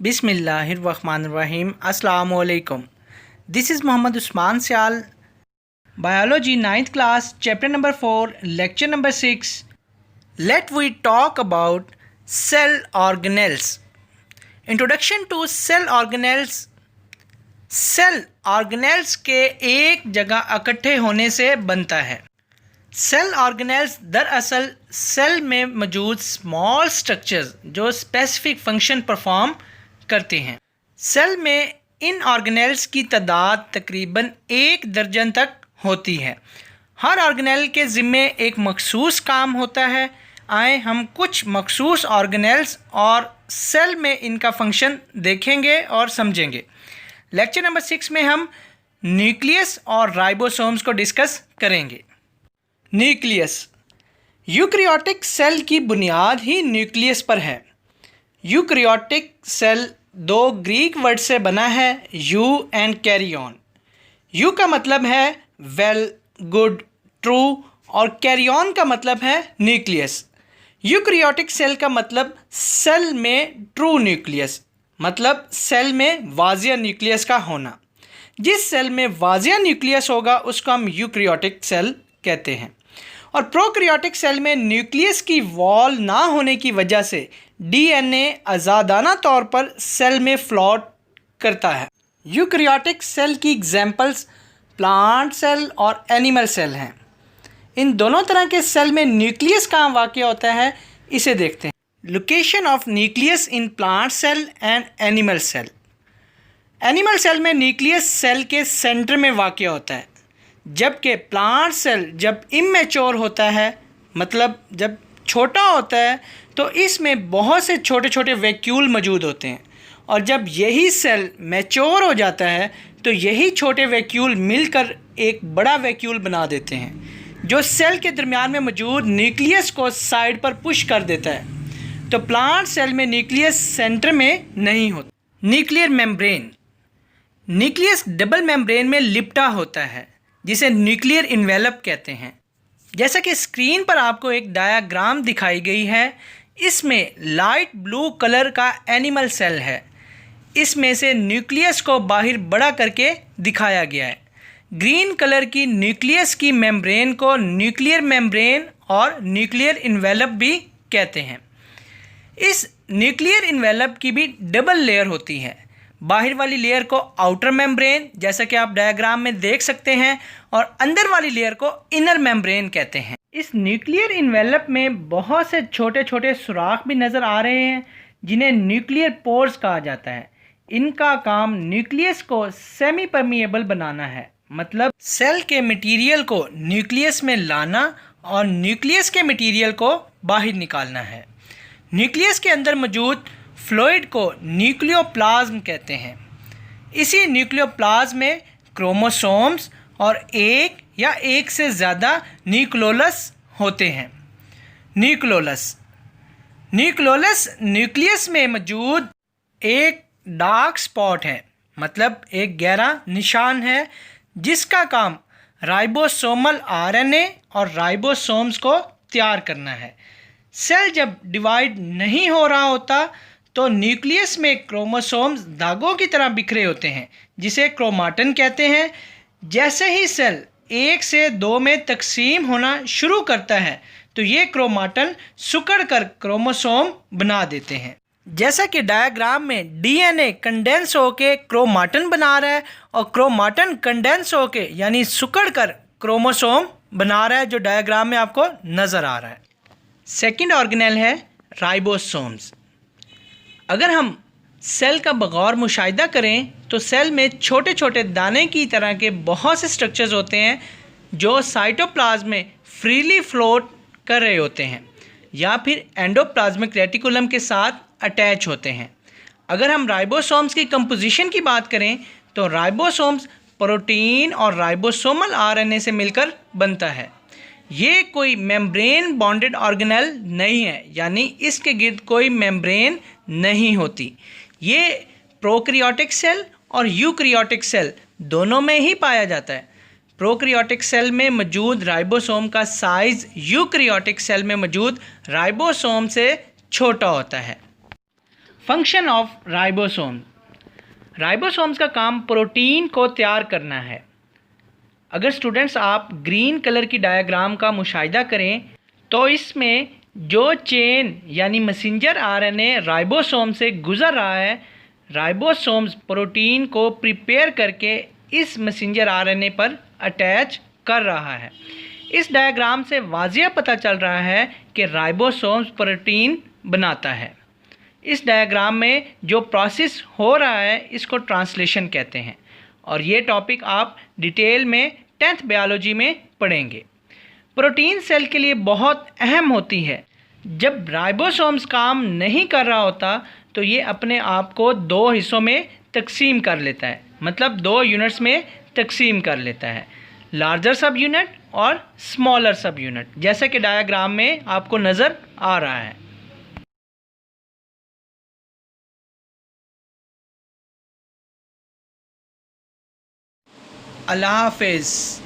बिस्मिल्लाहिर्रहमानिर्रहीम। अस्सलामु अलैकुम। This is Mohammad Usman Sial, biology 9th class, chapter number 4, lecture number 6। Let we talk about cell organelles. Introduction to cell organelles. Cell organelles के एक जगह इकट्ठे होने से बनता है। सेल ऑर्गेनेल्स दरअसल सेल में मौजूद स्मॉल स्ट्रक्चर्स जो स्पेसिफिक फंक्शन परफॉर्म करते हैं। सेल में इन ऑर्गेनेल्स की तादाद तकरीबन 1 दर्जन तक होती है। हर ऑर्गेनेल के ज़िम्मे एक मखसूस काम होता है। आए हम कुछ मखसूस ऑर्गेनेल्स और सेल में इनका फंक्शन देखेंगे और समझेंगे। लेक्चर नंबर 6 में हम न्यूक्लियस और राइबोसोम्स को डिस्कस करेंगे। न्यूक्लियस। यूकैरियोटिक सेल की बुनियाद ही न्यूक्लियस पर है। यूकैरियोटिक सेल 2 ग्रीक वर्ड से बना है, you and carry on. You का मतलब है वेल, गुड, ट्रू और कैरी ऑन का मतलब है न्यूक्लियस। यूकैरियोटिक सेल का मतलब सेल में ट्रू न्यूक्लियस, मतलब सेल में वाजिया न्यूक्लियस का होना। जिस सेल में वाजिया न्यूक्लियस होगा उसको हम यूकैरियोटिक सेल कहते हैं। और प्रोकैरियोटिक सेल में न्यूक्लियस की वॉल ना होने की वजह से डीएनए आज़ादाना तौर पर सेल में फ्लोट करता है। यूकैरियोटिक सेल की एग्जांपल्स प्लांट सेल और एनिमल सेल हैं। इन दोनों तरह के सेल में न्यूक्लियस कहाँ वाक़ होता है, इसे देखते हैं। Location of nucleus in plant cell and animal cell. Animal cell में न्यूक्लियस सेल के सेंटर में वाक़ होता है, जबकि प्लांट सेल जब इमेच्योर होता है, मतलब जब छोटा होता है, तो इसमें बहुत से छोटे छोटे वैक्यूल मौजूद होते हैं। और जब यही सेल मैच्योर हो जाता है तो यही छोटे वैक्यूल मिलकर एक बड़ा वैक्यूल बना देते हैं, जो सेल के दरमियान में मौजूद न्यूक्लियस को साइड पर पुश कर देता है। तो प्लांट सेल में न्यूक्लियस सेंटर में नहीं होता। Nuclear membrane. Nucleus double membrane में लिपटा होता है, जिसे न्यूक्लियर इन्वेलप कहते हैं। जैसा कि स्क्रीन पर आपको एक डायग्राम दिखाई गई है, इसमें लाइट ब्लू कलर का एनिमल सेल है। इसमें से न्यूक्लियस को बाहर बड़ा करके दिखाया गया है। ग्रीन कलर की न्यूक्लियस की मेम्ब्रेन को न्यूक्लियर मेम्ब्रेन और न्यूक्लियर इन्वेलप भी कहते हैं। इस न्यूक्लियर इन्वेलप की भी डबल लेयर होती है। बाहर वाली लेयर को आउटर मेम्ब्रेन, जैसा कि आप डायग्राम में देख सकते हैं, और अंदर वाली लेयर को इनर मेम्ब्रेन कहते हैं। इस न्यूक्लियर इन्वेलप में बहुत से छोटे छोटे सुराख भी नज़र आ रहे हैं, जिन्हें न्यूक्लियर पोर्स कहा जाता है। इनका काम न्यूक्लियस को सेमी परमिएबल बनाना है, मतलब सेल के मटेरियल को न्यूक्लियस में लाना और न्यूक्लियस के मटेरियल को बाहर निकालना है। न्यूक्लियस के अंदर मौजूद फ्लूइड को न्यूक्लियोप्लाज्म कहते हैं। इसी न्यूक्लियोप्लाज्म में क्रोमोसोम्स और एक या एक से ज़्यादा न्यूक्लियोलस होते हैं। न्यूक्लियोलस न्यूक्लियस में मौजूद एक डार्क स्पॉट है, मतलब एक गहरा निशान है, जिसका काम राइबोसोमल आरएनए और राइबोसोम्स को तैयार करना है। सेल जब डिवाइड नहीं हो रहा होता तो न्यूक्लियस में क्रोमोसोम्स धागों की तरह बिखरे होते हैं, जिसे क्रोमाटन कहते हैं। जैसे ही सेल 1 से 2 में तकसीम होना शुरू करता है तो ये क्रोमाटन सिकुड़कर क्रोमोसोम बना देते हैं। जैसा कि डायग्राम में डीएनए कंडेंस होके क्रोमाटन बना रहा है और क्रोमाटन कंडेंस होके यानी सिकुड़कर क्रोमोसोम बना रहा है, जो डायग्राम में आपको नज़र आ रहा है। सेकेंड ऑर्गेनेल है राइबोसोम्स। अगर हम सेल का बगौर मुशाहिदा करें तो सेल में छोटे छोटे दाने की तरह के बहुत से स्ट्रक्चर्स होते हैं, जो साइटोप्लाज्म में फ्रीली फ्लोट कर रहे होते हैं या फिर एंडोप्लाज्मिक रेटिकुलम के साथ अटैच होते हैं। अगर हम राइबोसोम्स की कंपोजिशन की बात करें तो राइबोसोम्स प्रोटीन और राइबोसोमल आरएनए से मिलकर बनता है। ये कोई मेम्ब्रेन बॉन्डेड ऑर्गेनेल नहीं है, यानी इसके गिर्द कोई मेम्ब्रेन नहीं होती। ये प्रोकैरियोटिक सेल और यूकैरियोटिक सेल दोनों में ही पाया जाता है। प्रोकैरियोटिक सेल में मौजूद राइबोसोम का साइज़ यूकैरियोटिक सेल में मौजूद राइबोसोम से छोटा होता है। Function of ribosome. राइबोसोम्स का काम प्रोटीन को तैयार करना है। अगर स्टूडेंट्स आप ग्रीन कलर की डायग्राम का मुशाहिदा करें तो इसमें जो चेन यानी मैसेंजर आरएनए राइबोसोम से गुज़र रहा है, राइबोसोम्स प्रोटीन को प्रिपेयर करके इस मैसेंजर आरएनए पर अटैच कर रहा है। इस डायग्राम से वाज़िया पता चल रहा है कि राइबोसोम्स प्रोटीन बनाता है। इस डायग्राम में जो प्रोसेस हो रहा है इसको ट्रांसलेशन कहते हैं और ये टॉपिक आप डिटेल में 10th बायोलॉजी में पढ़ेंगे। प्रोटीन सेल के लिए बहुत अहम होती है। जब राइबोसोम्स काम नहीं कर रहा होता तो ये अपने आप को दो हिस्सों में तकसीम कर लेता है, मतलब दो यूनिट्स में तकसीम कर लेता है, लार्जर सब यूनिट और स्मॉलर सब यूनिट, जैसे कि डायग्राम में आपको नज़र आ रहा है। अल्लाह हाफिज़।